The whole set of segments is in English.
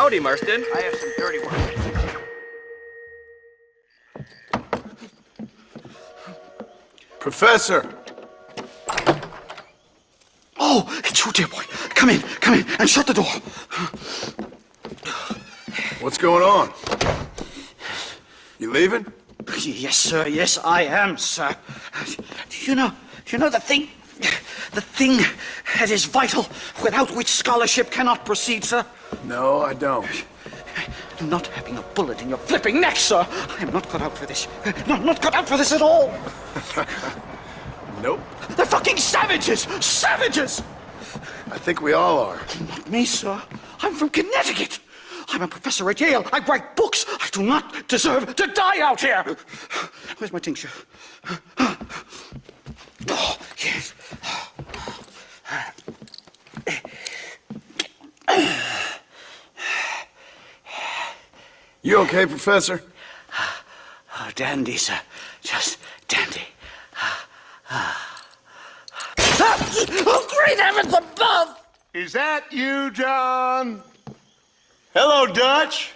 Howdy, Marston. I have some dirty work. Professor! Oh, it's you, dear boy. Come in, and shut the door. What's going on? You leaving? Yes, sir. Yes, I am, sir. Do you know the thing that is vital, without which scholarship cannot proceed, sir? No, I don't. Not having a bullet in your flipping neck, sir. I am not cut out for this. Not cut out for this at all. Nope. They're fucking savages! Savages! I think we all are. Not me, sir. I'm from Connecticut. I'm a professor at Yale. I write books. I do not deserve to die out here. Where's my tincture? Oh, yes. You okay, Professor? Oh, dandy, sir. Just dandy. Oh, great heavens above! Is that you, John? Hello, Dutch.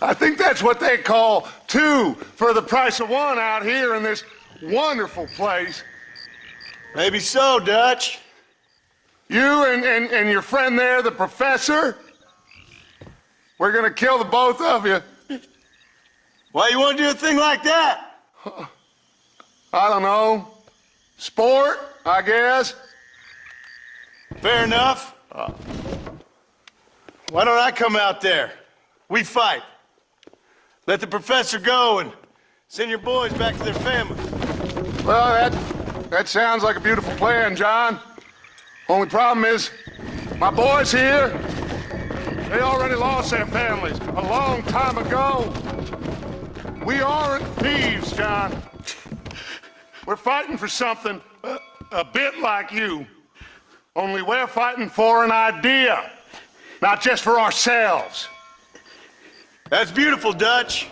I think that's what they call two for the price of one out here in this wonderful place. Maybe so, Dutch. You and your friend there, the professor, we're gonna kill the both of you. Why you want to do a thing like that? I don't know. Sport, I guess. Fair enough. Why don't I come out there? We fight. Let the professor go and send your boys back to their families. Well, that sounds like a beautiful plan, John. Only problem is, my boys here, they already lost their families a long time ago. We aren't thieves, John. We're fighting for something a bit like you. Only we're fighting for an idea, not just for ourselves. That's beautiful, Dutch.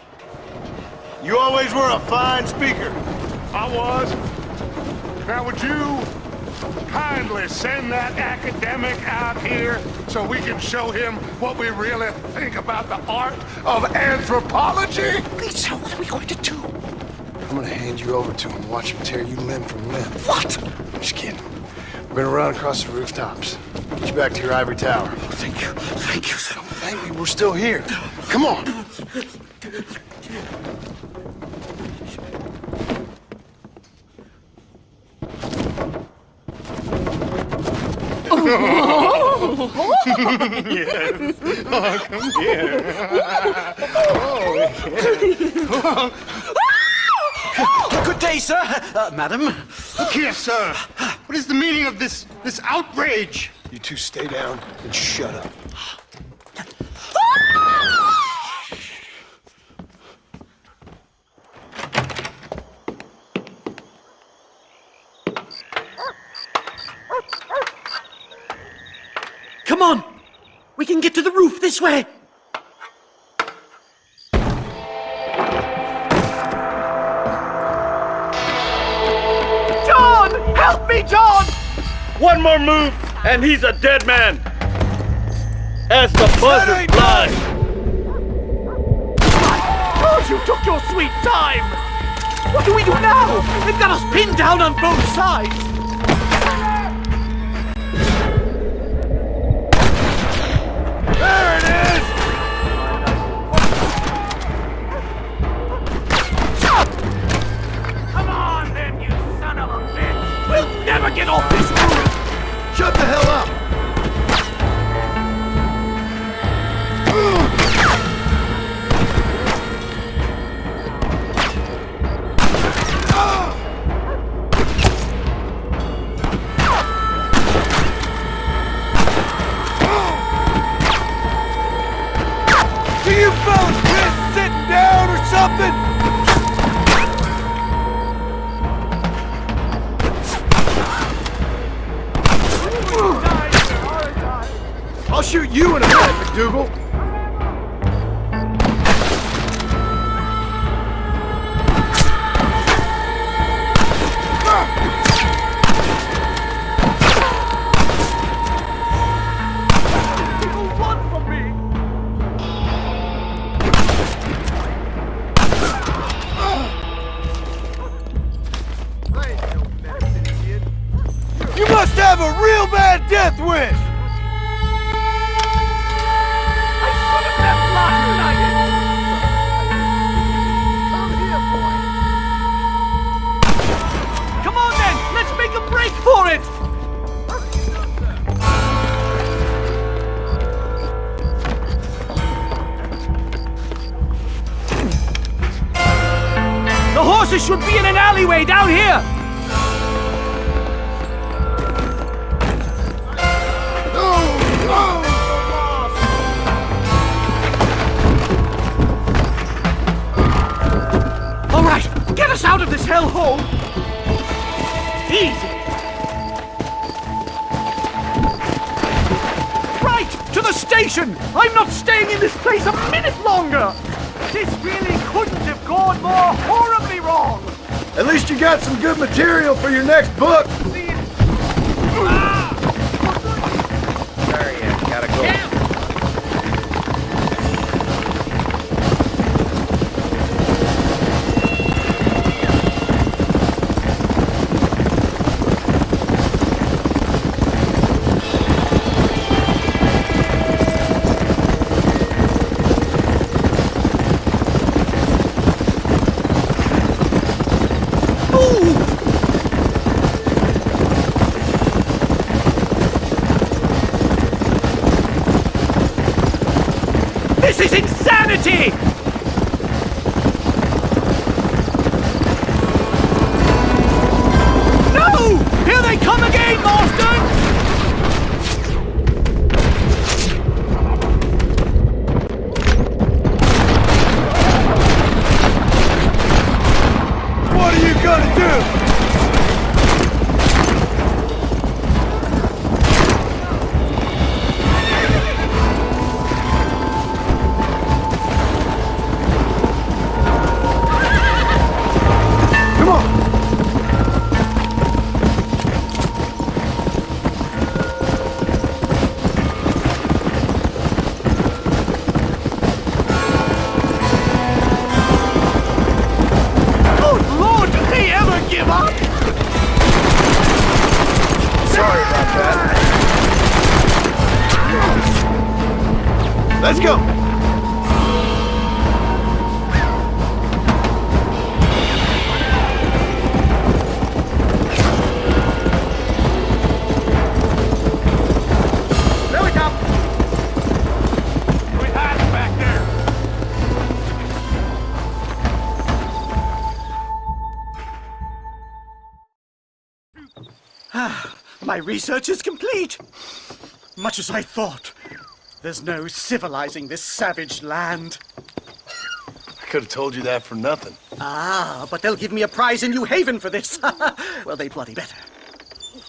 You always were a fine speaker. I was. Now would you kindly send that academic out here so we can show him what we really think about the art of anthropology? Lisa, what are we going to do? I'm gonna hand you over to him, watch him tear you limb from limb. What? I'm just kidding. We're gonna run across the rooftops. Get you back to your ivory tower. Oh, thank you. Thank you, sir. Thank me, we're still here. Come on. Yes. Oh, come here. Good day, sir. Madam. Look here, sir. What is the meaning of this outrage? You two stay down and shut up. Come on. We can get to the roof this way. John! Help me, John! One more move, and he's a dead man. As the buzzard flies. Oh, you took your sweet time! What do we do now? They've got us pinned down on both sides! There it is! Come on, then, you son of a bitch! We'll never get off this roof! Shut the hell up! Do you fellas quit sitting down or something? I'll shoot you in a minute, McDougal. must have a real bad death wish! I should have left last night! Come here, boy! Come on then! Let's make a break for it! The horses should be in an alleyway down here! All right, get us out of this hellhole! Easy! Right, to the station! I'm not staying in this place a minute longer! This really couldn't have gone more horribly wrong! At least you got some good material for your next book! Sorry, I gotta go. This is insanity! No! Here they come again, Marston! What are you gonna do? Let's go! There we come! We had him back there! My research is complete. Much as I thought. There's no civilizing this savage land. I could have told you that for nothing. Ah, but they'll give me a prize in New Haven for this. Well, they bloody better.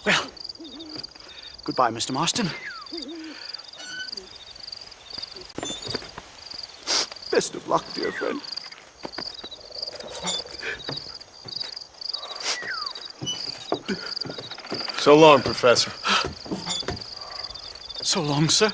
Well, goodbye, Mr. Marston. Best of luck, dear friend. So long, Professor. So long, sir.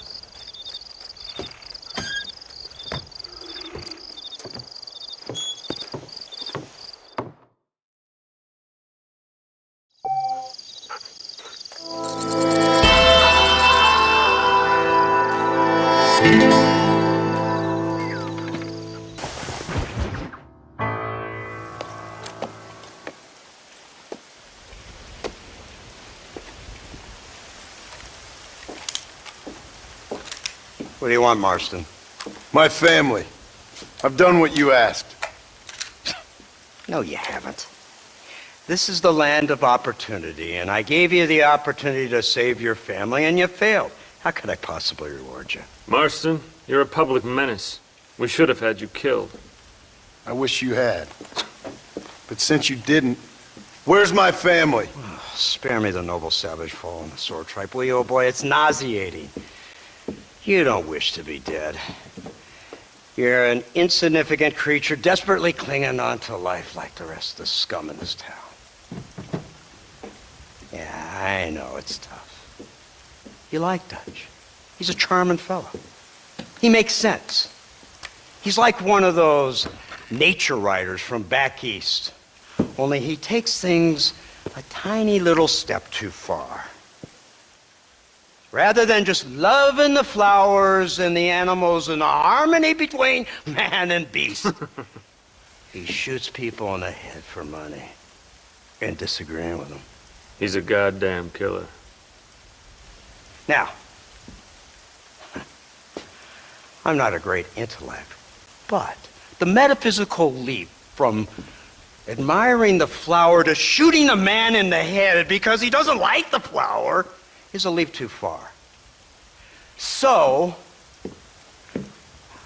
What do you want, Marston? My family. I've done what you asked. No, you haven't. This is the land of opportunity, and I gave you the opportunity to save your family, and you failed. How could I possibly reward you? Marston, you're a public menace. We should have had you killed. I wish you had. But since you didn't, where's my family? Spare me the noble savage fall on the sword tripe, will you, old boy? It's nauseating. You don't wish to be dead. You're an insignificant creature desperately clinging on to life like the rest of the scum in this town. Yeah, I know it's tough. You like Dutch. He's a charming fellow. He makes sense. He's like one of those nature writers from back east. Only he takes things a tiny little step too far. Rather than just loving the flowers and the animals and the harmony between man and beast, he shoots people in the head for money and disagreeing with them. He's a goddamn killer. Now, I'm not a great intellect, but the metaphysical leap from admiring the flower to shooting a man in the head because he doesn't like the flower is a leap too far. So,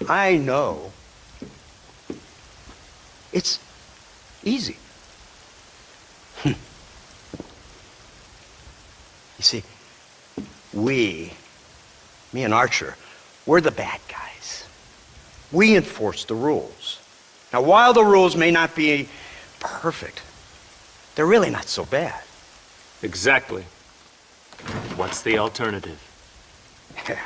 I know it's easy. You see, me and Archer, we're the bad guys. We enforce the rules. Now, while the rules may not be perfect, they're really not so bad. Exactly. What's the alternative? Yeah.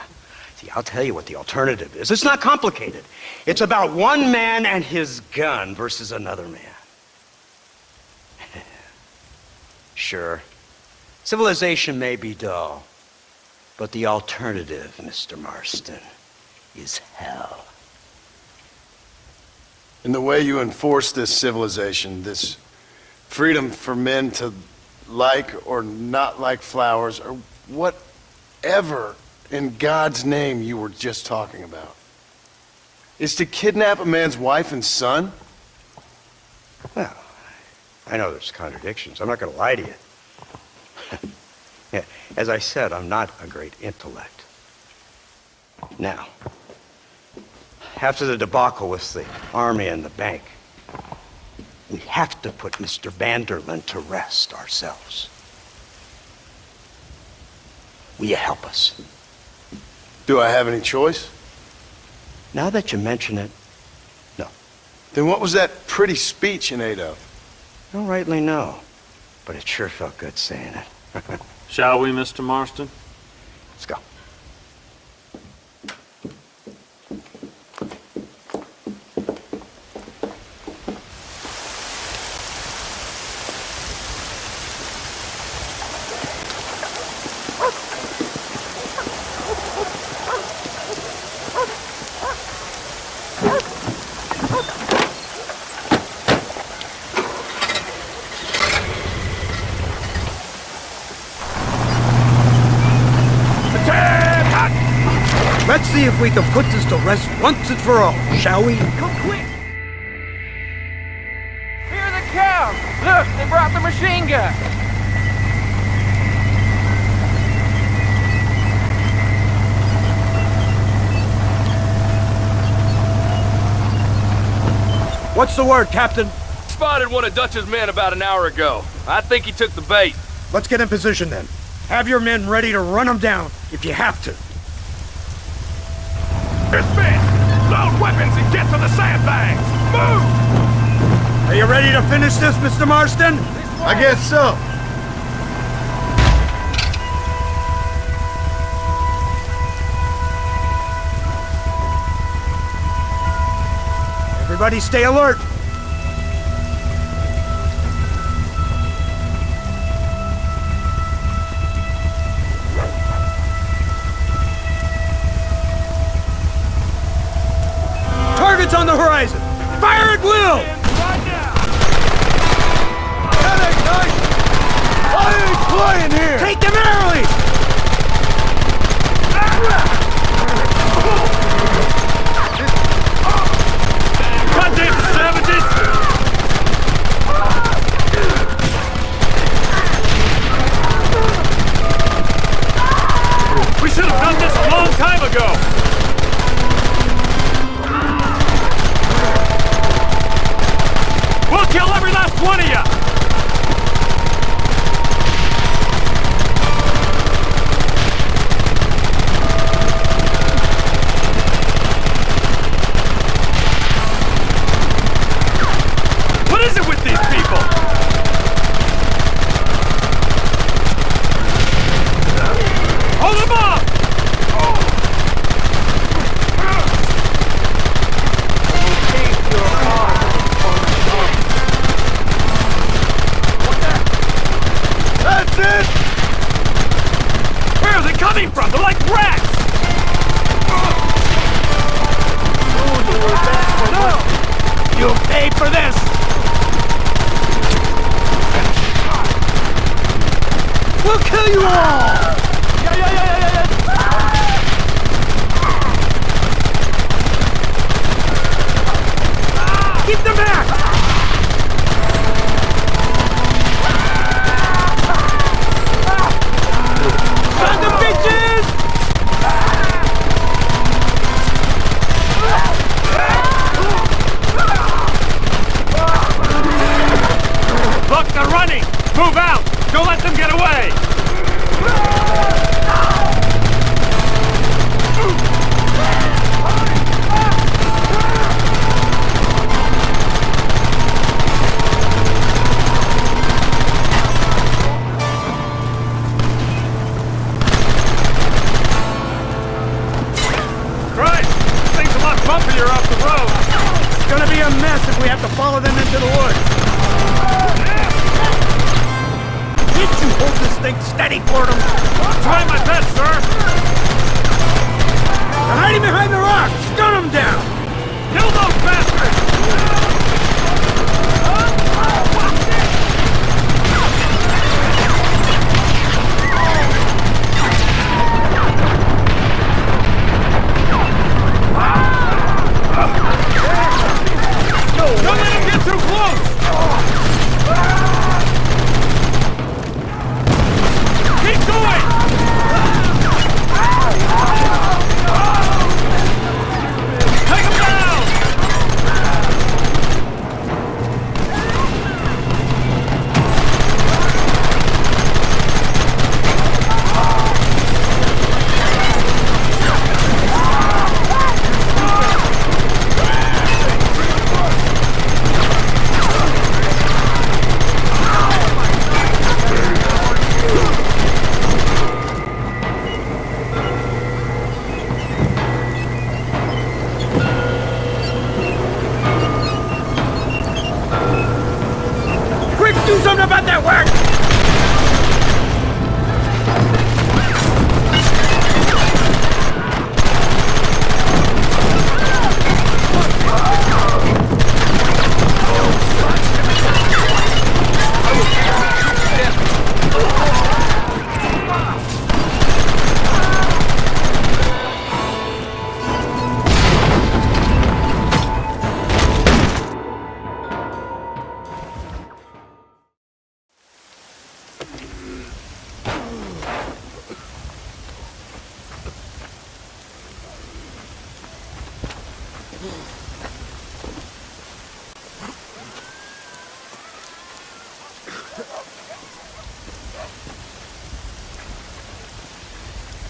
See, I'll tell you what the alternative is. It's not complicated. It's about one man and his gun versus another man. Sure, civilization may be dull, but the alternative, Mr. Marston, is hell. And the way you enforce this civilization, this freedom for men to like or not like flowers, or whatever in God's name you were just talking about, is to kidnap a man's wife and son? Well, I know there's contradictions. I'm not going to lie to you. Yeah, as I said, I'm not a great intellect. Now, after the debacle with the army and the bank, we have to put Mr. Vanderlyn to rest ourselves. Will you help us? Do I have any choice? Now that you mention it, no. Then what was that pretty speech in aid of? I don't rightly know, but it sure felt good saying it. Shall we, Mr. Marston? Let's go. Let's see if we can put this to rest once and for all, shall we? Come quick! Here they come! Look, they brought the machine gun! What's the word, Captain? Spotted one of Dutch's men about an hour ago. I think he took the bait. Let's get in position then. Have your men ready to run them down if you have to. Dismiss! Load weapons and get to the sandbags! Move! Are you ready to finish this, Mr. Marston? I guess so. Everybody stay alert. Targets on the horizon! Fire at will! That ain't nice! I ain't playing here! Take them early! Goddamn savages! We should have done this a long time ago! coming from? They're like rats! You'll pay for this! We'll kill you all! Yeah. Keep them back! Son of bitches! Look, they're running! Move out! Don't let them get away! Christ! This thing's a lot bumpier off the road! It's gonna be a mess if we have to follow them into the woods! Can't you hold this thing steady for them? Try my best, sir! They're hiding behind the rocks! Gun them down! Kill those bastards! Don't let him get too close! Keep going! Take him down! Quick, do something about that work!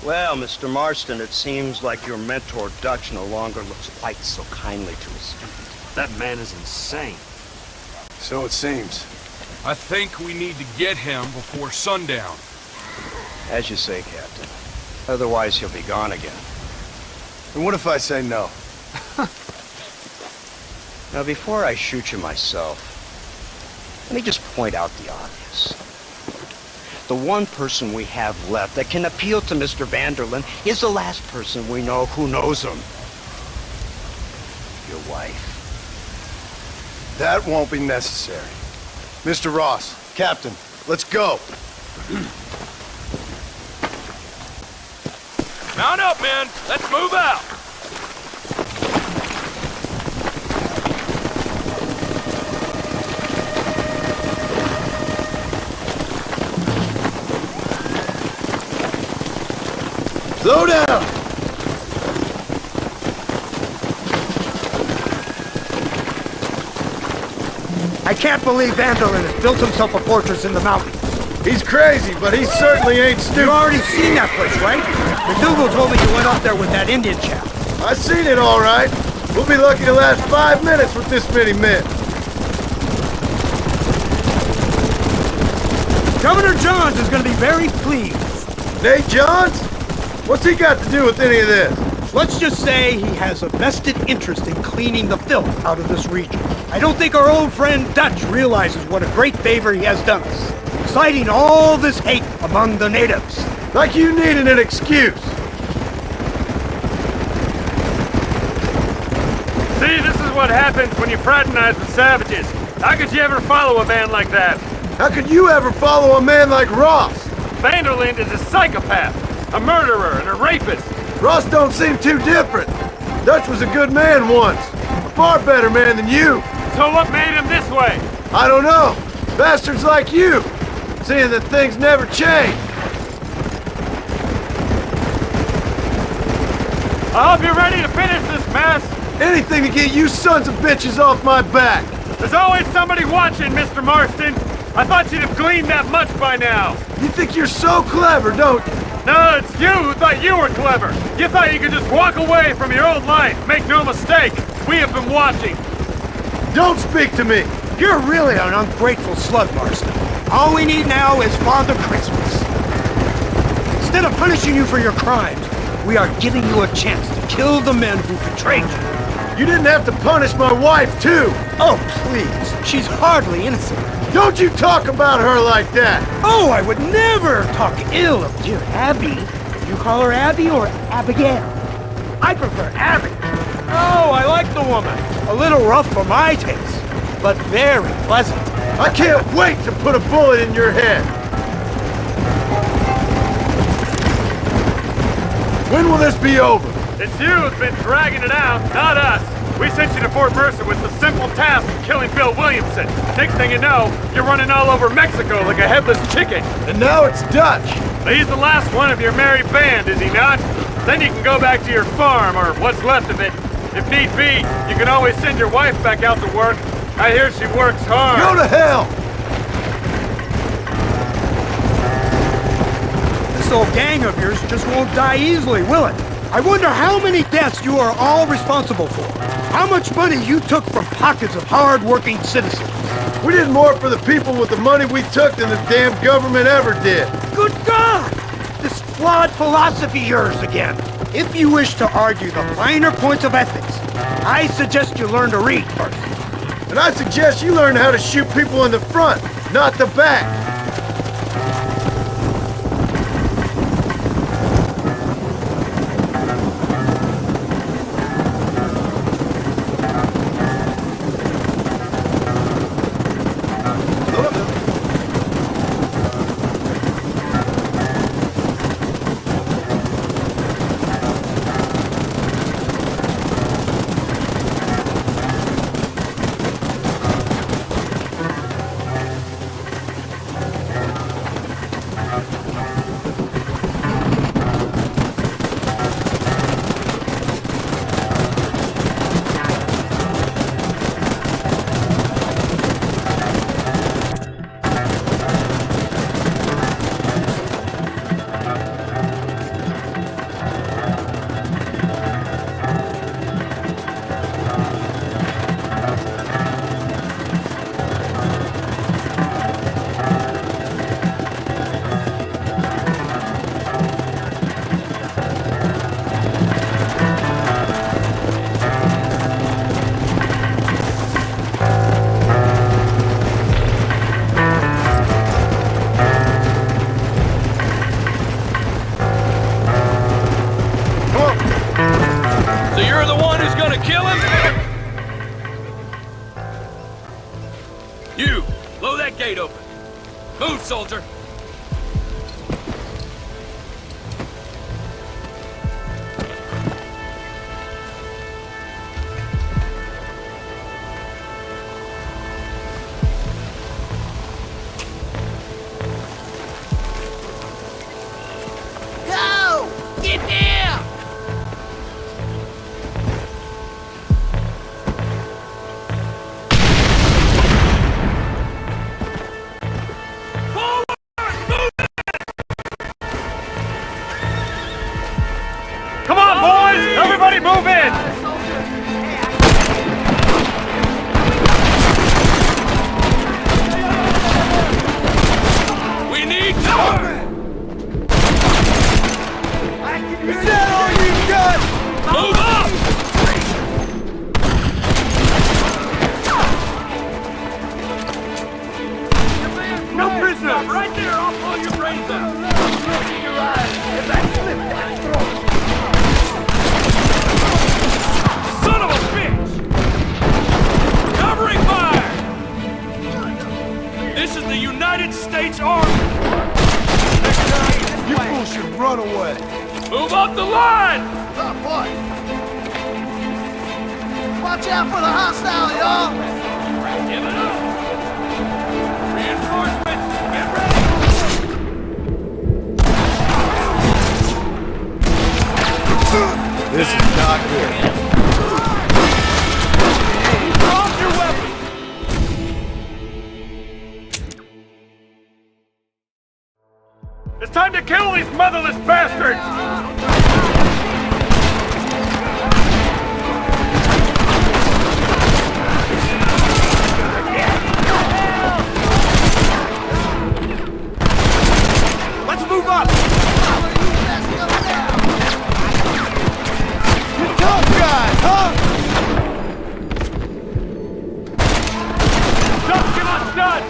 Well, Mr. Marston, it seems like your mentor Dutch no longer looks quite so kindly to his student. That man is insane. So it seems. I think we need to get him before sundown. As you say, Captain. Otherwise, he'll be gone again. And what if I say no? Now, before I shoot you myself, let me just point out the obvious. The one person we have left that can appeal to Mr. Vanderlyn is the last person we know who knows him. Your wife. That won't be necessary. Mr. Ross, Captain, let's go. Mount up, men! Let's move out! Slow down! I can't believe Vanderlyn has built himself a fortress in the mountains. He's crazy, but he certainly ain't stupid. You've already seen that place, right? McDougal told me you went up there with that Indian chap. I seen it all right. We'll be lucky to last 5 minutes with this many men. Governor Johns is going to be very pleased. Nate Johns? What's he got to do with any of this? Let's just say he has a vested interest in cleaning the filth out of this region. I don't think our old friend Dutch realizes what a great favor he has done us, inciting all this hate among the natives. Like you needed an excuse. See, this is what happens when you fraternize with savages. How could you ever follow a man like that? How could you ever follow a man like Ross? Vanderlyn is a psychopath, a murderer, and a rapist. Ross don't seem too different. Dutch was a good man once. A far better man than you. So what made him this way? I don't know. Bastards like you. Seeing that things never change. I hope you're ready to finish this mess. Anything to get you sons of bitches off my back. There's always somebody watching, Mr. Marston. I thought you'd have gleaned that much by now. You think you're so clever, don't you? No, it's you who thought you were clever. You thought you could just walk away from your old life. Make no mistake, we have been watching. Don't speak to me. You're really an ungrateful slug, Marston. All we need now is Father Christmas. Instead of punishing you for your crimes, we are giving you a chance to kill the men who betrayed you. You didn't have to punish my wife, too. Oh, please. She's hardly innocent. Don't you talk about her like that. Oh, I would never talk ill of dear Abby. You call her Abby or Abigail? I prefer Abby. Oh, I like the woman. A little rough for my taste, but very pleasant. I can't wait to put a bullet in your head. When will this be over? It's you who's been dragging it out, not us. We sent you to Fort Mercer with the simple task of killing Bill Williamson. Next thing you know, you're running all over Mexico like a headless chicken. And now it's Dutch. He's the last one of your merry band, is he not? Then you can go back to your farm, or what's left of it. If need be, you can always send your wife back out to work. I hear she works hard. Go to hell! This old gang of yours just won't die easily, will it? I wonder how many deaths you are all responsible for. How much money you took from pockets of hard-working citizens. We did more for the people with the money we took than the damn government ever did. Good God! This flawed philosophy of yours again. If you wish to argue the finer points of ethics, I suggest you learn to read first. And I suggest you learn how to shoot people in the front, not the back. You, blow that gate open. Move, soldier. on away. Move up the line! Oh, boy. Watch out for the hostile, y'all! Give it up! Reinforcements, get ready! This is not good. Drop your weapons! It's time to kill these motherless bastards! Let's move up! You tough guys, huh? Just give us Dutch!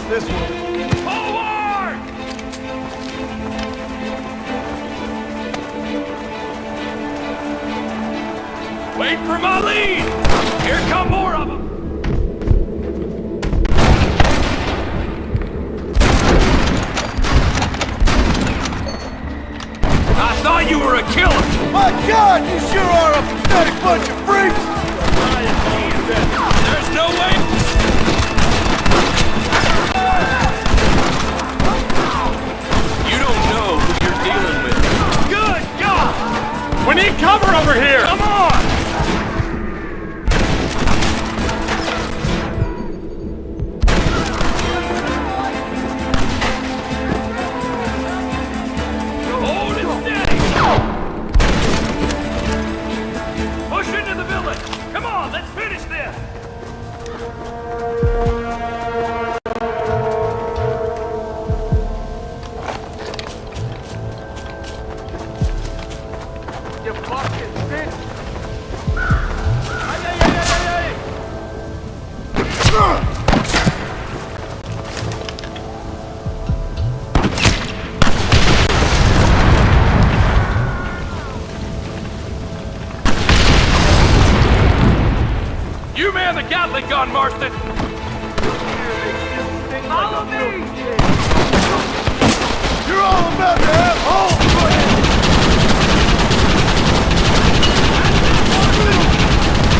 This one. Forward! Wait for my lead! Here come more of them! I thought you were a killer! My God, you sure are a pathetic bunch of freaks! There's no way! You don't know who you're dealing with. Good God! We need cover over here! Come on! Hold it steady! Push into the village! Come on, let's finish this! You fucking bitch! You man the Gatling gun, Marston! Follow me! You're all about to have holes for you!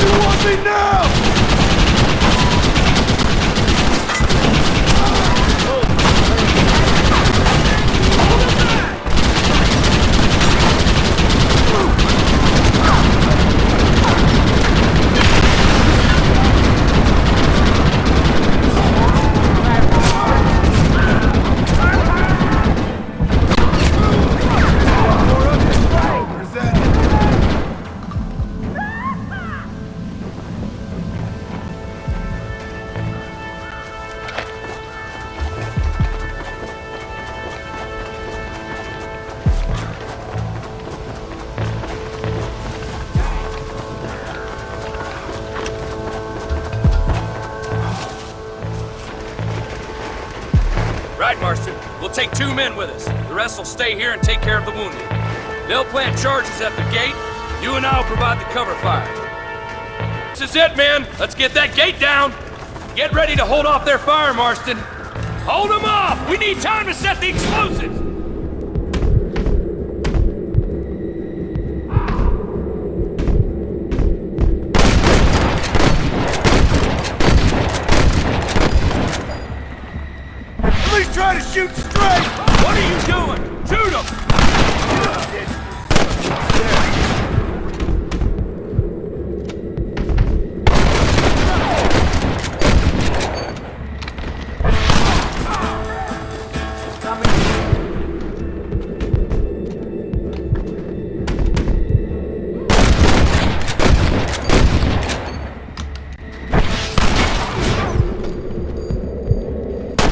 You want me now? Right, Marston. We'll take 2 men with us. The rest will stay here and take care of the wounded. They'll plant charges at the gate. You and I'll provide the cover fire. This is it, men. Let's get that gate down. Get ready to hold off their fire, Marston. Hold them off! We need time to set the explosives! Please try to shoot straight! What are you doing? Shoot them!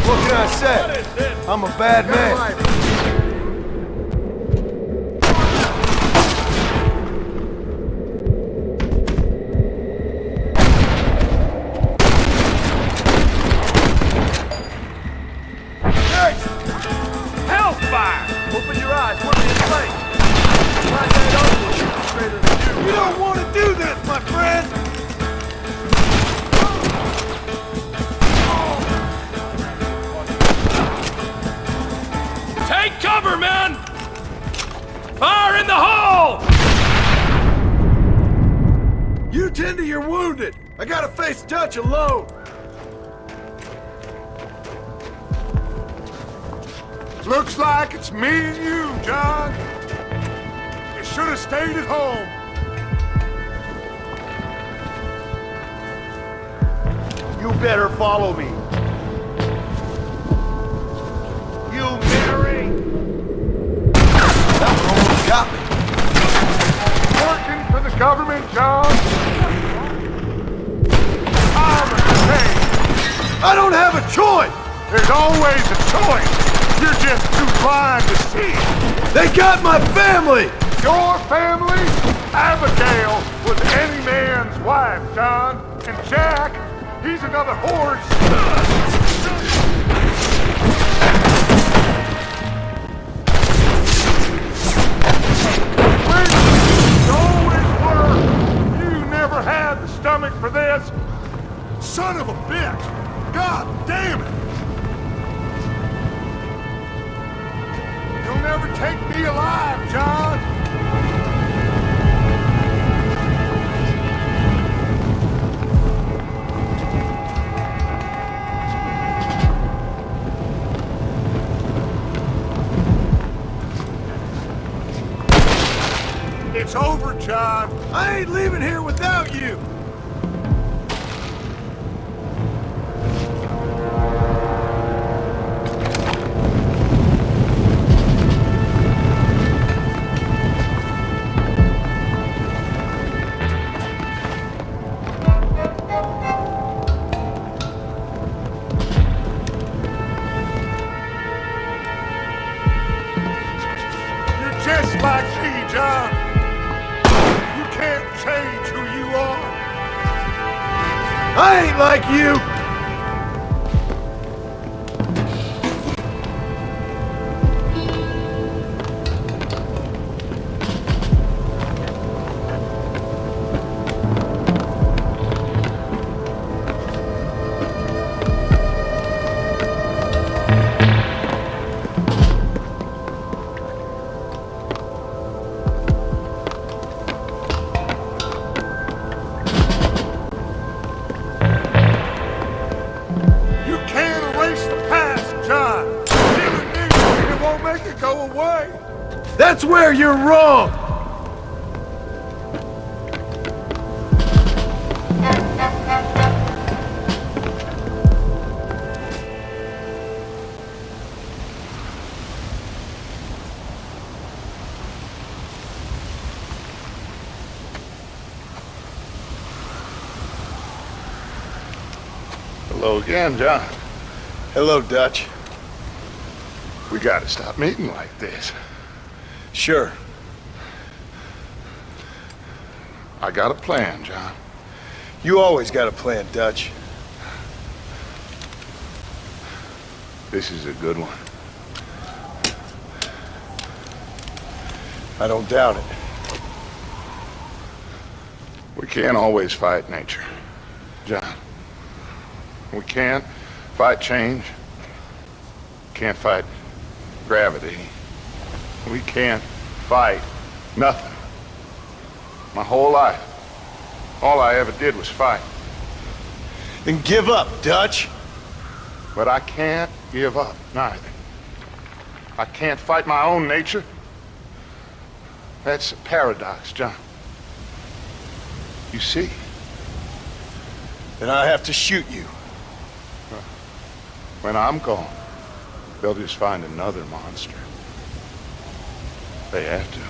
What can I say? I'm a bad man. Hey, cover, men! Fire in the hole! You tend to your wounded. I gotta face Dutch alone. Looks like it's me and you, John. You should have stayed at home. You better follow me. You Mary! That one almost got me. Working for the government, John. I'm a pain. I don't have a choice! There's always a choice. You're just too blind to see it. They got my family! Your family? Abigail was any man's wife, John. And Jack, he's another horse. You always were. You never had the stomach for this. Son of a bitch. God damn it. You'll never take me alive, John. It's over, John. I ain't leaving here without you! You're just like me, John. You can't change who you are. I ain't like you! You can't erase the past, John. Even me, it won't make it go away. That's where you're wrong! Hello again, John. Hello, Dutch. We gotta stop meeting like this. Sure. I got a plan, John. You always got a plan, Dutch. This is a good one. I don't doubt it. We can't always fight nature, John. We can't fight change. Can't fight gravity. We can't fight nothing. My whole life, all I ever did was fight. Then give up, Dutch. But I can't give up, neither. I can't fight my own nature. That's a paradox, John. You see? Then I have to shoot you. When I'm gone, they'll just find another monster. They have to.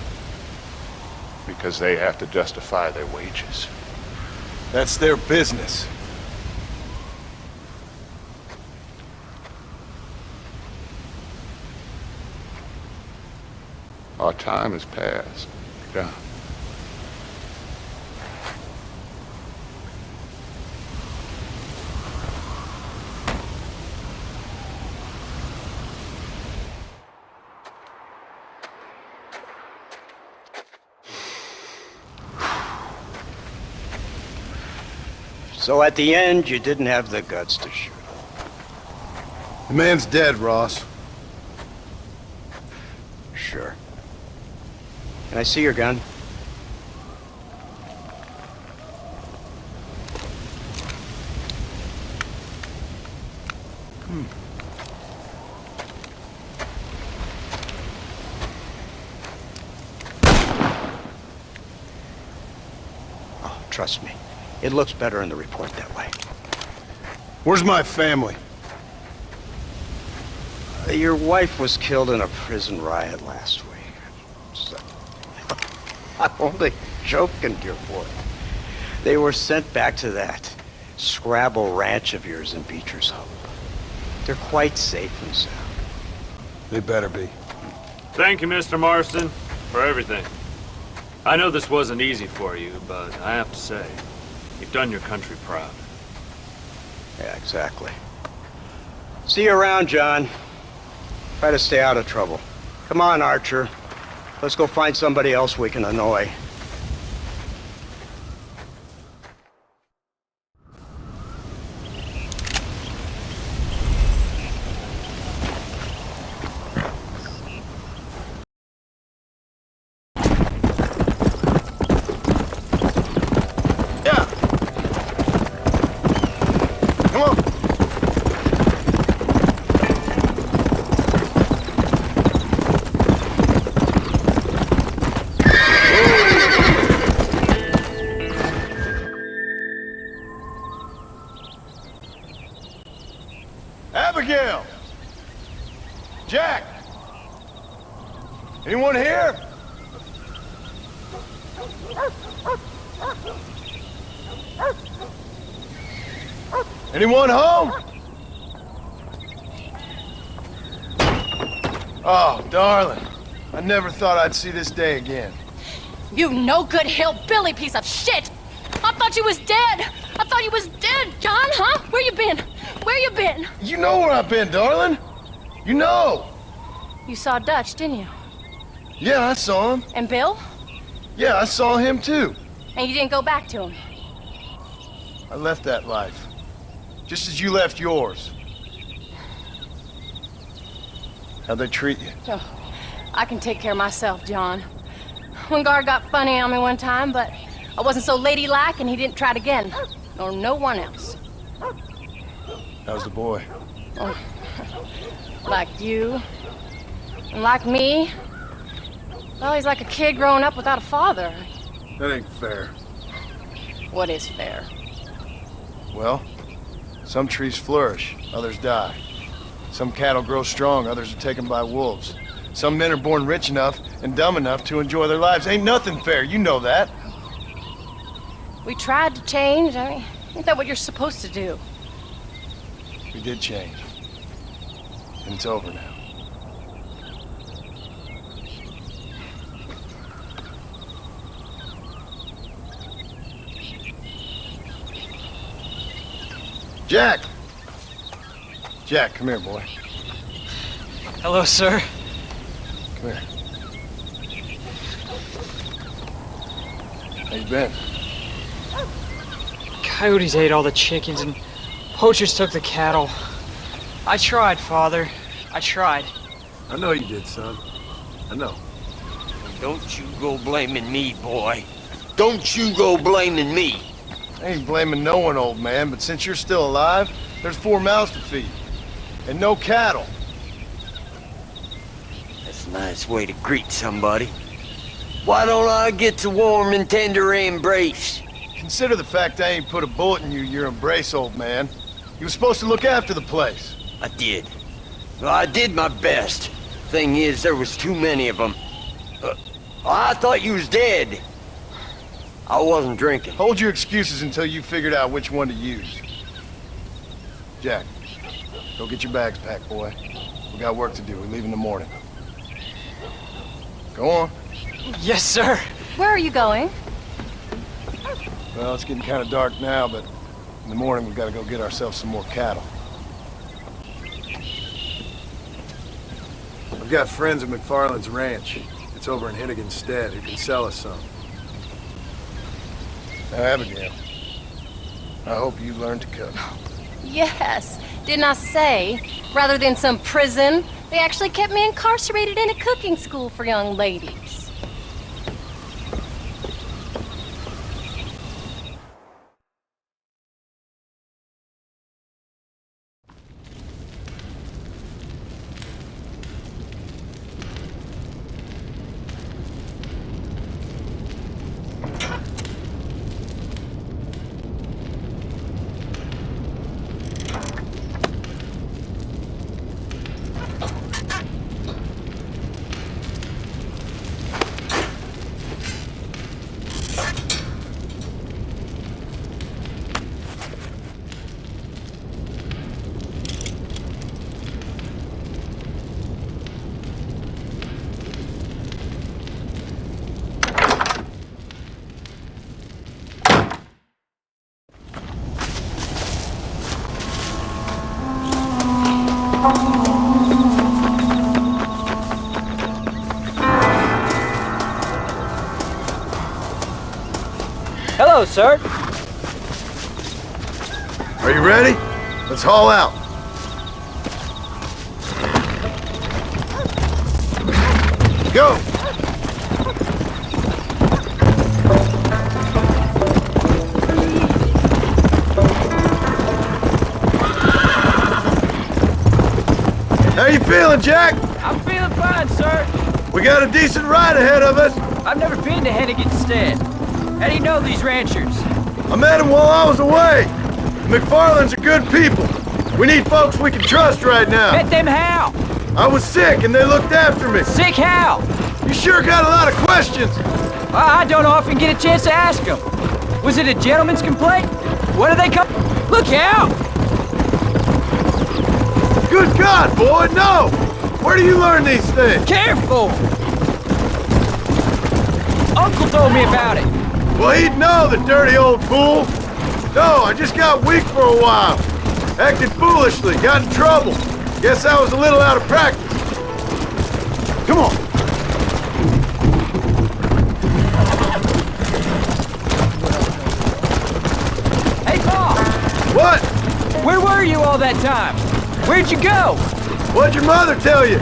Because they have to justify their wages. That's their business. Our time has passed, John. So at the end, you didn't have the guts to shoot. The man's dead, Ross. sure. Can I see your gun? Oh, trust me. It looks better in the report that way. Where's my family? Your wife was killed in a prison riot last week. So, I'm only joking, dear boy. They were sent back to that Scrabble ranch of yours in Beecher's Hope. They're quite safe and sound. They better be. Thank you, Mr. Marston, for everything. I know this wasn't easy for you, but I have to say, you've done your country proud. Yeah, exactly. See you around, John. Try to stay out of trouble. Come on, Archer. Let's go find somebody else we can annoy. Yeah. Come on. Abigail! Jack! Anyone here? Anyone home? Oh, darling. I never thought I'd see this day again. You no good hillbilly piece of shit! I thought you was dead! I thought you was dead, John, huh? Where you been? Where you been? You know where I've been, darling. You know. You saw Dutch, didn't you? Yeah, I saw him. And Bill? Yeah, I saw him too. And you didn't go back to him? I left that life. Just as you left yours. How'd they treat you? Oh, I can take care of myself, John. One guard got funny on me one time, but I wasn't so ladylike and he didn't try it again. Nor no one else. How's the boy? Oh, like you. And like me. Well, he's like a kid growing up without a father. That ain't fair. What is fair? Well, some trees flourish, others die. Some cattle grow strong, others are taken by wolves. Some men are born rich enough and dumb enough to enjoy their lives. Ain't nothing fair, you know that. We tried to change. I mean, isn't that what you're supposed to do? We did change. And it's over now. Jack! Jack, come here, boy. Hello, sir. Come here. How you been? Coyotes ate all the chickens and poachers took the cattle. I tried, Father. I tried. I know you did, son. I know. Don't you go blaming me, boy. Don't you go blaming me. I ain't blaming no one, old man, but since you're still alive, there's 4 mouths to feed. And no cattle. That's a nice way to greet somebody. Why don't I get a warm and tender embrace? Consider the fact I ain't put a bullet in your embrace, old man. You were supposed to look after the place. I did. Well, I did my best. Thing is, there was too many of them. I thought you was dead. I wasn't drinking. Hold your excuses until you figured out which one to use. Jack, go get your bags packed, boy. We got work to do. We leave in the morning. Go on. Yes, sir. Where are you going? Well, it's getting kind of dark now, but in the morning we've got to go get ourselves some more cattle. I've got friends at McFarland's ranch. It's over in Hennigan's Stead who can sell us some. Now, Abigail, I hope you learned to cook. Yes. Didn't I say, rather than some prison, They actually kept me incarcerated in a cooking school for young ladies. Hello, sir. Are you ready? Let's haul out. Go! How you feeling, Jack? I'm feeling fine, sir. We got a decent ride ahead of us. I've never been to Henniganstead. How do you know these ranchers? I met them while I was away. McFarland's are good people. We need folks we can trust right now. Met them how? I was sick and they looked after me. Sick how? You sure got a lot of questions. I don't often get a chance to ask them. Was it a gentleman's complaint? What do they come? Look out! Good God, boy, no! Where do you learn these things? Careful! Uncle told me about it. Well, he'd know, the dirty old fool. No, I just got weak for a while. Acted foolishly, got in trouble. Guess I was a little out of practice. Come on. Hey, Paul! What? Where were you all that time? Where'd you go? What'd your mother tell you?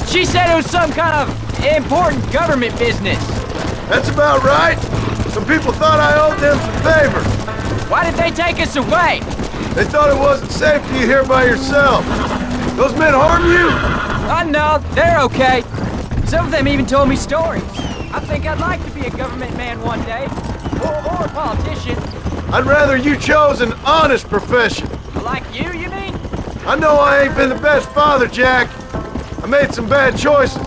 She said it was some kind of important government business. That's about right. Some people thought I owed them some favor. Why did they take us away? They thought it wasn't safe for you here by yourself. Those men harm you? No, they're okay. Some of them even told me stories. I think I'd like to be a government man one day. Or a politician. I'd rather you chose an honest profession. Like you mean? I know I ain't been the best father, Jack. I made some bad choices.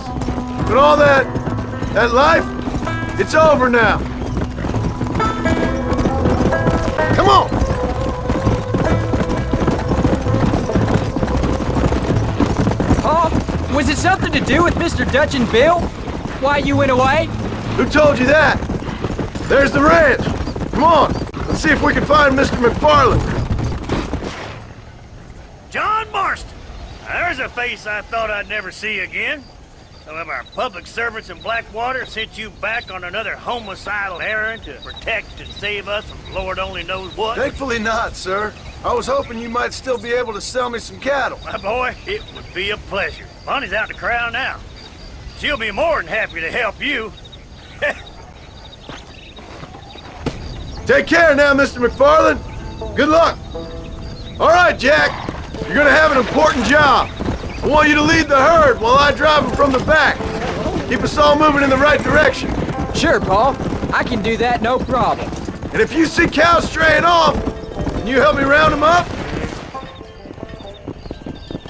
But all that life, it's over now. Come on! Paul, was it something to do with Mr. Dutch and Bill? Why you went away? Who told you that? There's the ranch. Come on, let's see if we can find Mr. McFarland. John Marston! There's a face I thought I'd never see again. Some of our public servants in Blackwater sent you back on another homicidal errand to protect and save us from Lord only knows what. Thankfully not, sir. I was hoping you might still be able to sell me some cattle. My boy, it would be a pleasure. Bonnie's out in the crowd now. She'll be more than happy to help you. Take care now, Mr. McFarland. Good luck. All right, Jack. You're gonna have an important job. I want you to lead the herd while I drive them from the back. Keep us all moving in the right direction. Sure, Paul. I can do that, no problem. And if you see cows straying off, can you help me round them up?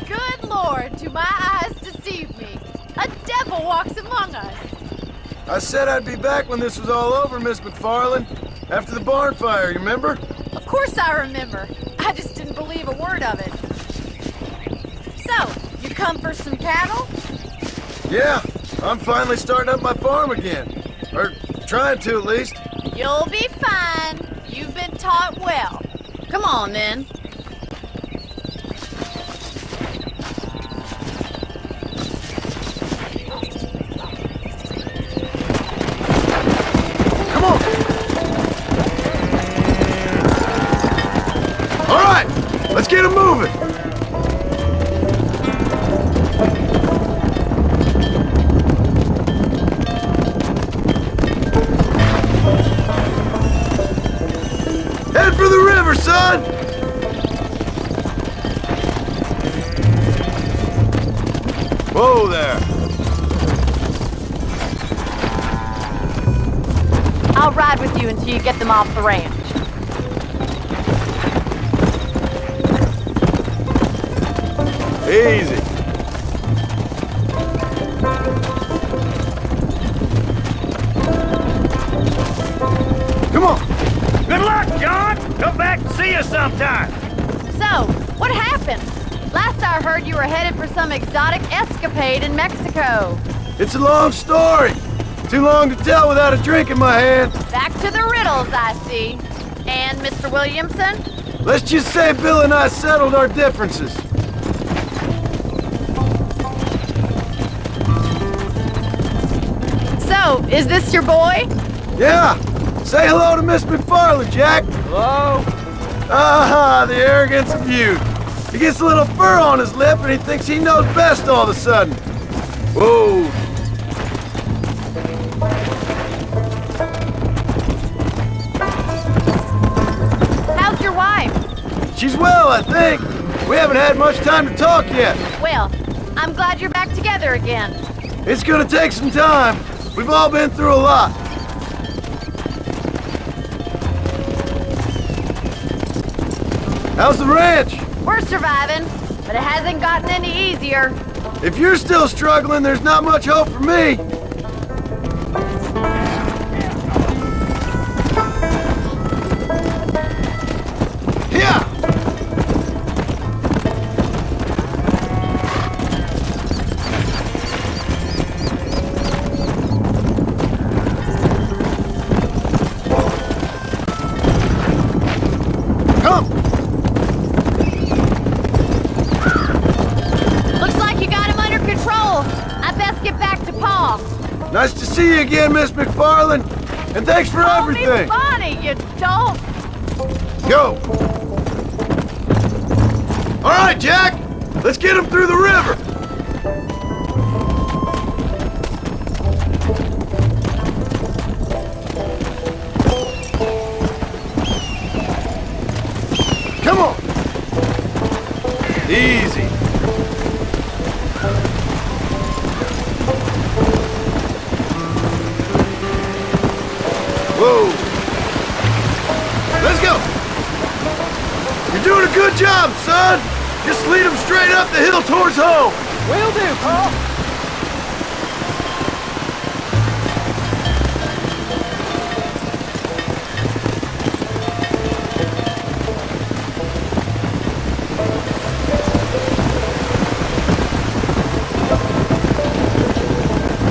Good Lord, do my eyes deceive me? A devil walks among us. I said I'd be back when this was all over, Miss McFarland. After the barn fire, you remember? Of course I remember. I just didn't believe a word of it. So, you come for some cattle? Yeah, I'm finally starting up my farm again. Or trying to, at least. You'll be fine. You've been taught well. Come on, then. Come on! All right, let's get 'em moving. Whoa there. I'll ride with you until you get them off the ranch. Easy. Come on. Good luck, John! Come back and see us sometime! So, what happened? Last I heard you were headed for some exotic escapade in Mexico. It's a long story. Too long to tell without a drink in my hand. Back to the riddles, I see. And Mr. Williamson? Let's just say Bill and I settled our differences. So, is this your boy? Yeah. Say hello to Miss McFarland, Jack. Hello? Ah, the arrogance of youth. He gets a little fur on his lip and he thinks he knows best all of a sudden. Whoa. How's your wife? She's well, I think. We haven't had much time to talk yet. Well, I'm glad you're back together again. It's gonna take some time. We've all been through a lot. How's the ranch? We're surviving, but it hasn't gotten any easier. If you're still struggling, there's not much hope for me. Yeah. Come. Looks like you got him under control. I best get back to Pa. Nice to see you again, Miss McFarland. And thanks for Call me everything. Bonnie, you dolt. Go. All right, Jack. Let's get him through the river. Come on. Easy. Whoa. Let's go. You're doing a good job, son. Just lead him straight up the hill towards home. Will do, Pa.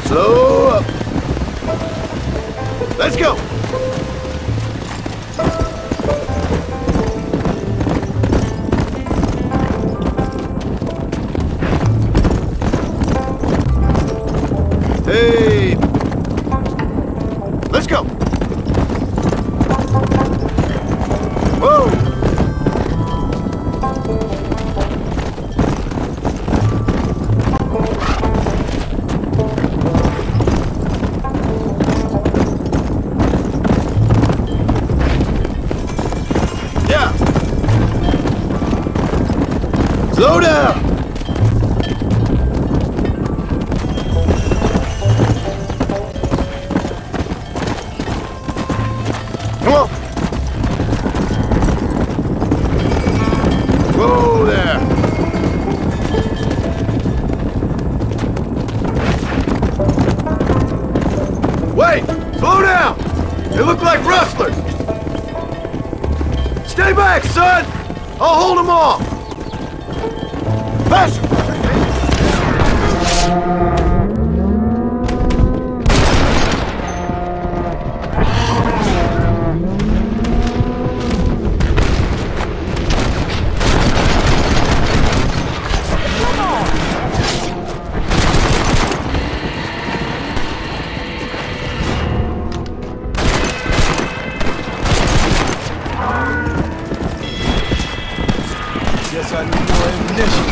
Slow up. Let's go. Hey. Let's go. Whoa. Yeah. Slow down. Come on. Whoa there. Wait! Slow down! They look like rustlers! Stay back, son! I'll hold them off! Faster! Guess I need more ammunition.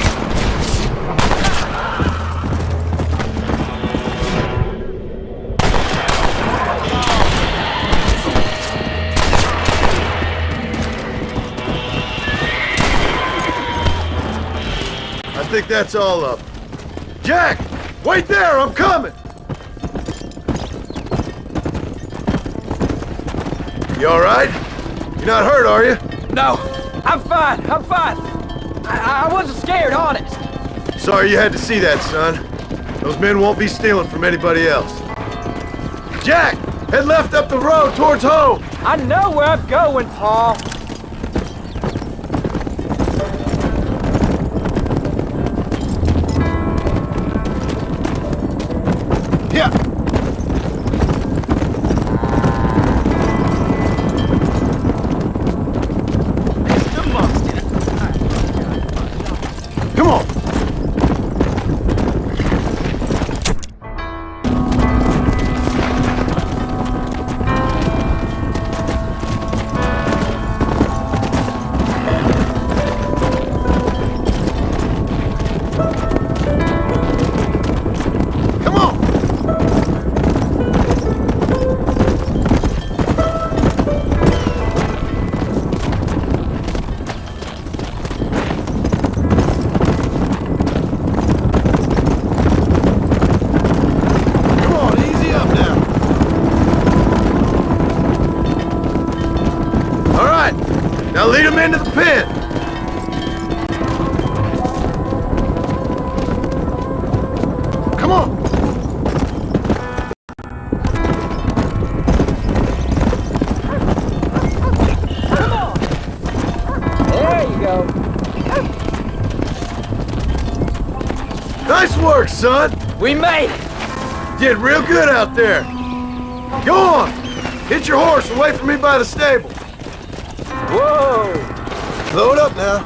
I think that's all up. Jack! Wait there! I'm coming! You alright? You're not hurt, are you? No, I'm fine. I'm fine. I wasn't scared, honest. Sorry you had to see that, son. Those men won't be stealing from anybody else. Jack! Head left up the road towards home! I know where I'm going, Paul. Yeah. Come on! Now lead him into the pit! Come on! Come on! There you go. Nice work, son! We made it! Did real good out there. Go on! Hit your horse and wait for me by the stable. Whoa! Load up now.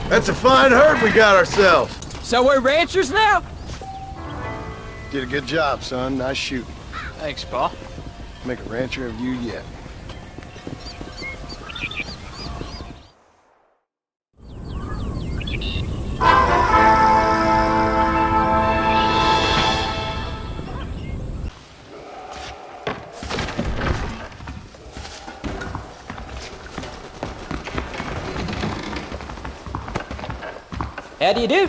That's a fine herd we got ourselves. So we're ranchers now? Did a good job, son. Nice shooting. Thanks, Pa. Make a rancher of you yet. How do you do?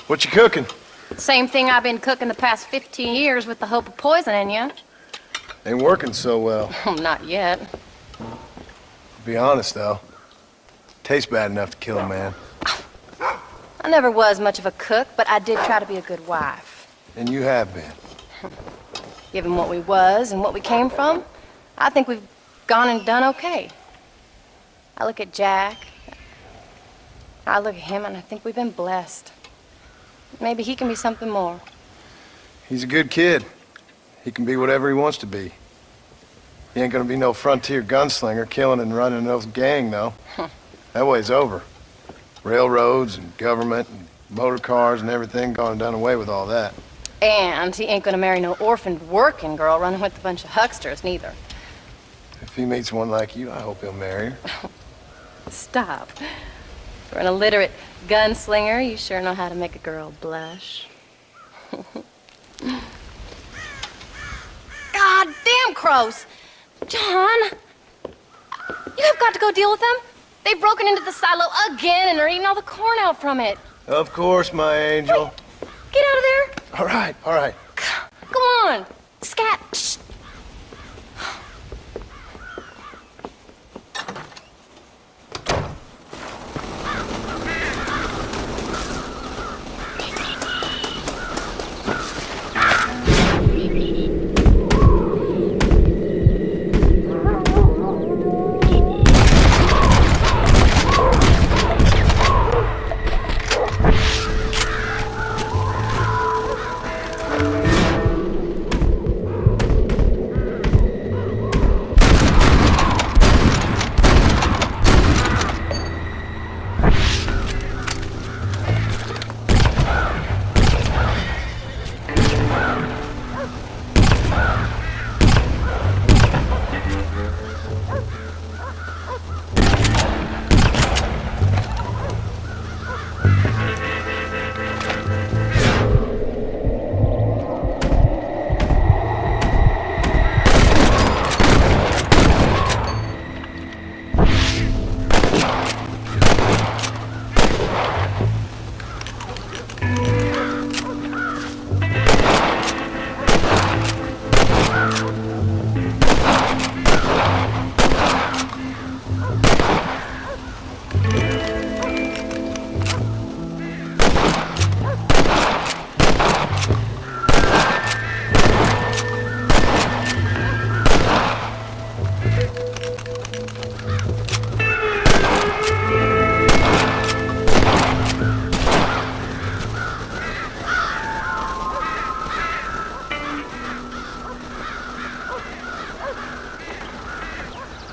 What you cooking? Same thing I've been cooking the past 15 years with the hope of poisoning you. Ain't working so well. Not yet. Be honest, though. Tastes bad enough to kill a man. I never was much of a cook, but I did try to be a good wife. And you have been. Given what we was and what we came from, I think we've gone and done okay. I look at Jack, I look at him, and I think we've been blessed. Maybe he can be something more. He's a good kid. He can be whatever he wants to be. He ain't gonna be no frontier gunslinger killing and running no gang, though. That way's over. Railroads and government and motor cars and everything gone and done away with all that. And he ain't gonna marry no orphaned working girl running with a bunch of hucksters, neither. If he meets one like you, I hope he'll marry her. Stop. For an illiterate gunslinger, you sure know how to make a girl blush. God damn crows! John! You have got to go deal with them. They've broken into the silo again and are eating all the corn out from it. Of course, my angel. Wait, get out of there. All right, all right. Go on. Scat. Shh.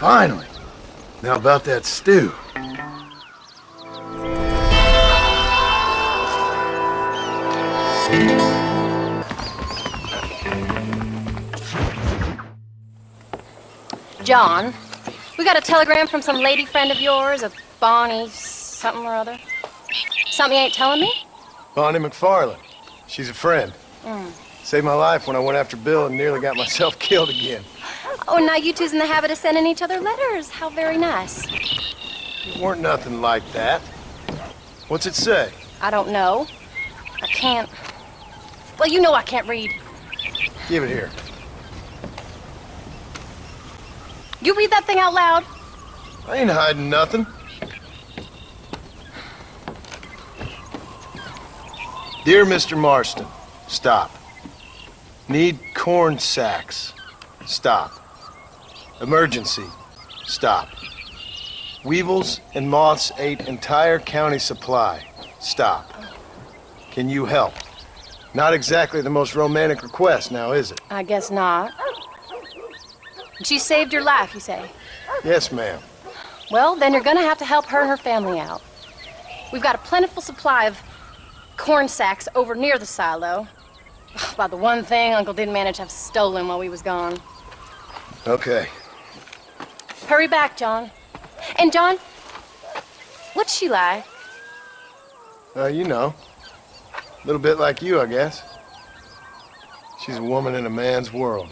Finally. Now about that stew. John, we got a telegram from some lady friend of yours, a Bonnie something or other. Something you ain't telling me? Bonnie McFarland. She's a friend. Saved my life when I went after Bill and nearly got myself killed again. Oh, now you two's in the habit of sending each other letters. How very nice. It weren't nothing like that. What's it say? I don't know. I can't... Well, you know I can't read. Give it here. You read that thing out loud? I ain't hiding nothing. Dear Mr. Marston, stop. Need corn sacks. Stop. Emergency. Stop. Weevils and moths ate entire county supply. Stop. Can you help? Not exactly the most romantic request now, is it? I guess not. She saved your life, you say? Yes, ma'am. Well, then you're gonna have to help her and her family out. We've got a plentiful supply of corn sacks over near the silo. About the one thing Uncle didn't manage to have stolen while we was gone. Okay. Hurry back, John. And John, what's she like? You know. A little bit like you, I guess. She's a woman in a man's world.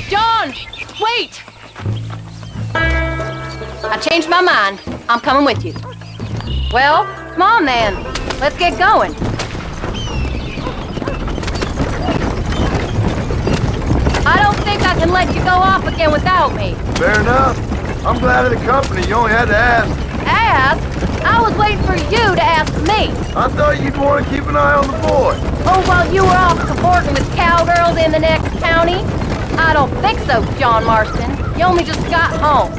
John! Wait! I changed my mind. I'm coming with you. Well, come on then. Let's get going. I don't think I can let you go off again without me. Fair enough. I'm glad of the company. You only had to ask. Ask? I was waiting for you to ask me. I thought you'd want to keep an eye on the boy. Oh, while you were off cavorting with cowgirls in the next county? I don't think so, John Marston. You only just got home.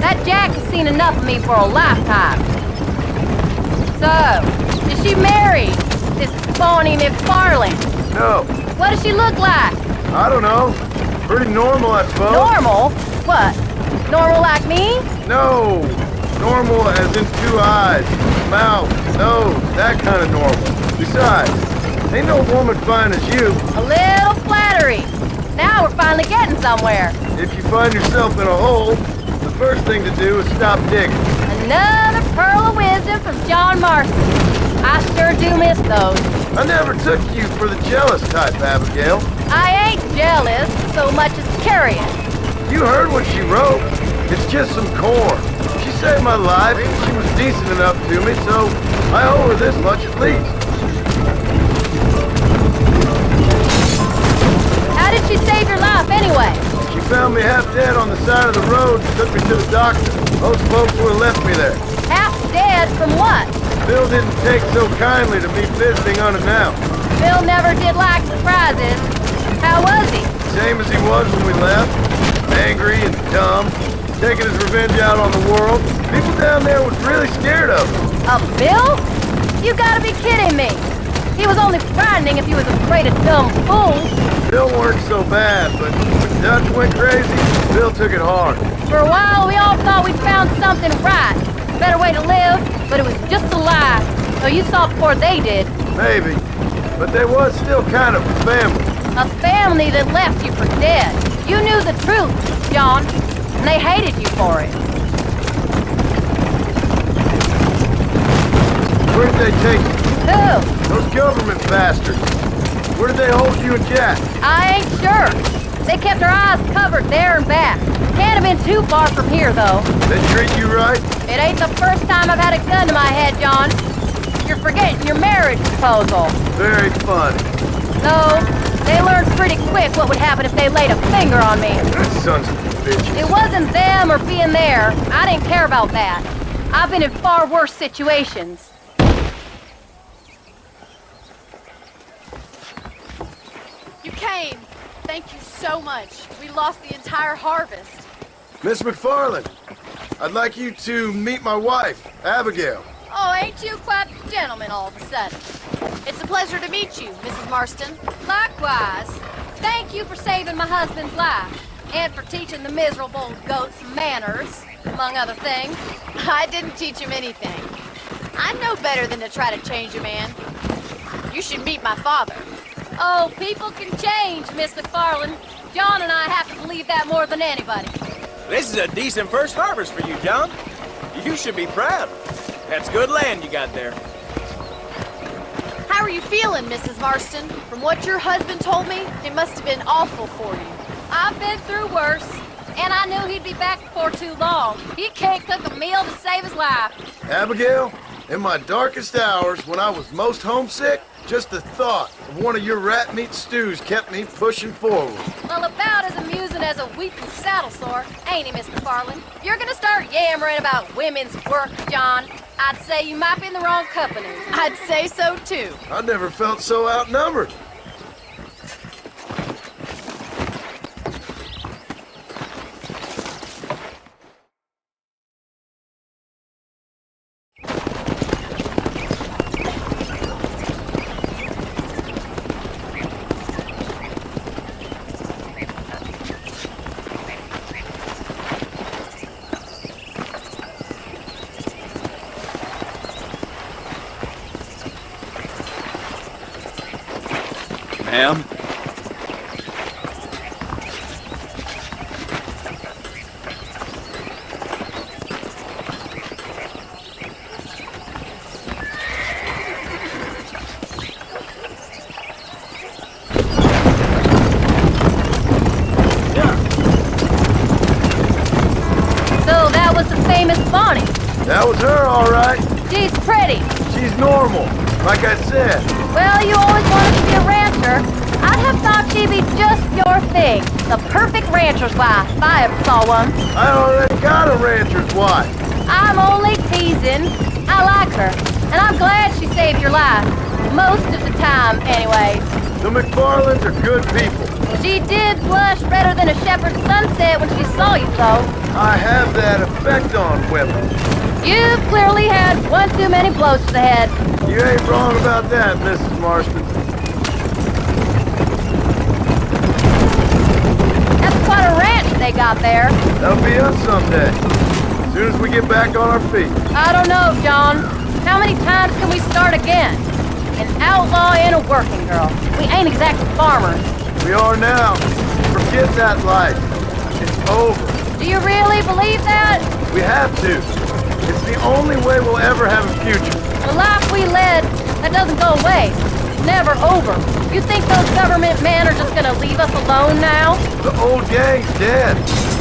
That Jack has seen enough of me for a lifetime. So, is she married? This Bonnie McFarland? No. What does she look like? I don't know. Pretty normal, I suppose. Normal? What? Normal like me? No. Normal as in 2 eyes, mouth, nose, that kind of normal. Besides, ain't no woman fine as you. A little flattery. Now we're finally getting somewhere. If you find yourself in a hole, the first thing to do is stop digging. Another pearl of wisdom from John Marston. I sure do miss those. I never took you for the jealous type, Abigail. I ain't jealous so much as curious. You heard what she wrote. It's just some corn. She saved my life, and she was decent enough to me, so I owe her this much at least. How did she save your life anyway? She found me half dead on the side of the road and took me to the doctor. Most folks would have left me there. Half dead from what? Bill didn't take so kindly to me visiting unannounced. Bill never did like surprises. How was he? Same as he was when we left. Angry and dumb. Taking his revenge out on the world. People down there was really scared of him. Of Bill? You gotta be kidding me. He was only frightening if he was afraid of dumb fools. Bill weren't so bad, but when Dutch went crazy, Bill took it hard. For a while, we all thought we'd found something right. A better way to live, but it was just a lie. So you saw before they did. Maybe. But they was still kind of a family. A family that left you for dead. You knew the truth, John, and they hated you for it. Where did they take you? Who? Those government bastards. Where did they hold you and Jack? I ain't sure. They kept our eyes covered there and back. Can't have been too far from here, though. They treat you right? It ain't the first time I've had a gun to my head, John. You're forgetting your marriage proposal. Very funny. No, they learned pretty quick what would happen if they laid a finger on me. Sons of bitches. It wasn't them or being there. I didn't care about that. I've been in far worse situations. You came. Thank you so much. We lost the entire harvest. Miss McFarland, I'd like you to meet my wife, Abigail. Oh, ain't you quite the gentleman all of a sudden? It's a pleasure to meet you, Mrs. Marston. Likewise. Thank you for saving my husband's life, and for teaching the miserable goat some manners, among other things. I didn't teach him anything. I'm no better than to try to change a man. You should meet my father. Oh, people can change, Miss McFarland. John and I have to believe that more than anybody. This is a decent first harvest for you, John. You should be proud. That's good land you got there. How are you feeling, Mrs. Marston? From what your husband told me, it must have been awful for you. I've been through worse, and I knew he'd be back before too long. He can't cook a meal to save his life. Abigail, in my darkest hours, when I was most homesick, just the thought of one of your rat meat stews kept me pushing forward. Well, about as amusing as a weeping saddle sore, ain't he, Mr. Farland? If you're gonna start yammering about women's work, John, I'd say you might be in the wrong company. I'd say so, too. I never felt so outnumbered. Ma'am? So that was the famous Bonnie. That was her, all right. She's pretty. She's normal, like I said. Well, you always wanted to be a rancher. I'd have thought she'd be just your thing. The perfect rancher's wife, if I ever saw one. I already got a rancher's wife. I'm only teasing. I like her, and I'm glad she saved your life. Most of the time, anyways. The McFarlands are good people. She did blush redder than a shepherd's sunset when she saw you, though. I have that effect on women. You've clearly had one too many blows to the head. You ain't wrong about that, Mrs. Marston. That's quite a ranch they got there. That'll be us someday. As soon as we get back on our feet. I don't know, John. How many times can we start again? An outlaw and a working girl. We ain't exactly farmers. We are now. Forget that life. It's over. Do you really believe that? We have to. It's the only way we'll ever have a future. The life we led, that doesn't go away. It's never over. You think those government men are just gonna leave us alone now? The old gang's dead.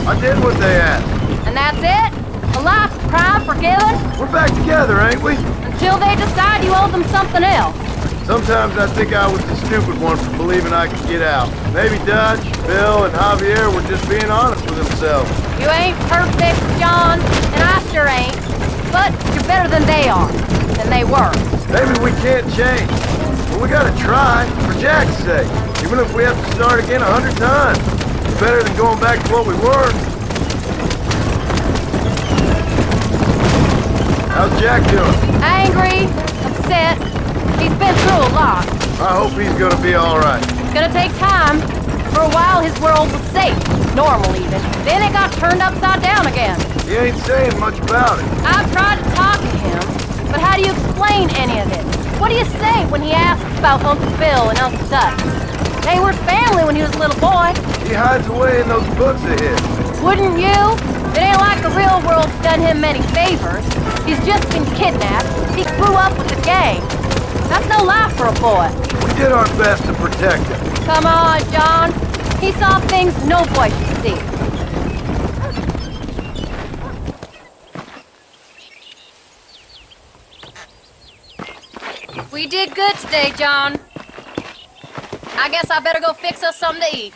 I did what they asked. And that's it? A life of crime forgiven? We're back together, ain't we? Until they decide you owe them something else. Sometimes I think I was the stupid one for believing I could get out. Maybe Dutch, Bill, and Javier were just being honest with themselves. You ain't perfect, John, and I sure ain't. But you're better than they are. Than they were. Maybe we can't change. But we gotta try, for Jack's sake. Even if we have to start again 100 times. It's better than going back to what we were. How's Jack doing? Angry, upset. He's been through a lot. I hope he's gonna be alright. It's gonna take time. For a while, his world was safe. Normal, even. Then it got turned upside down again. He ain't saying much about it. I've tried to talk to him, but how do you explain any of it? What do you say when he asks about Uncle Bill and Uncle Dutch? They were family when he was a little boy. He hides away in those books of his. Wouldn't you? It ain't like the real world's done him many favors. He's just been kidnapped. He grew up with the gang. That's no life for a boy. We did our best to protect him. Come on, John. He saw things no boy should see. We did good today, John. I guess I better go fix us something to eat.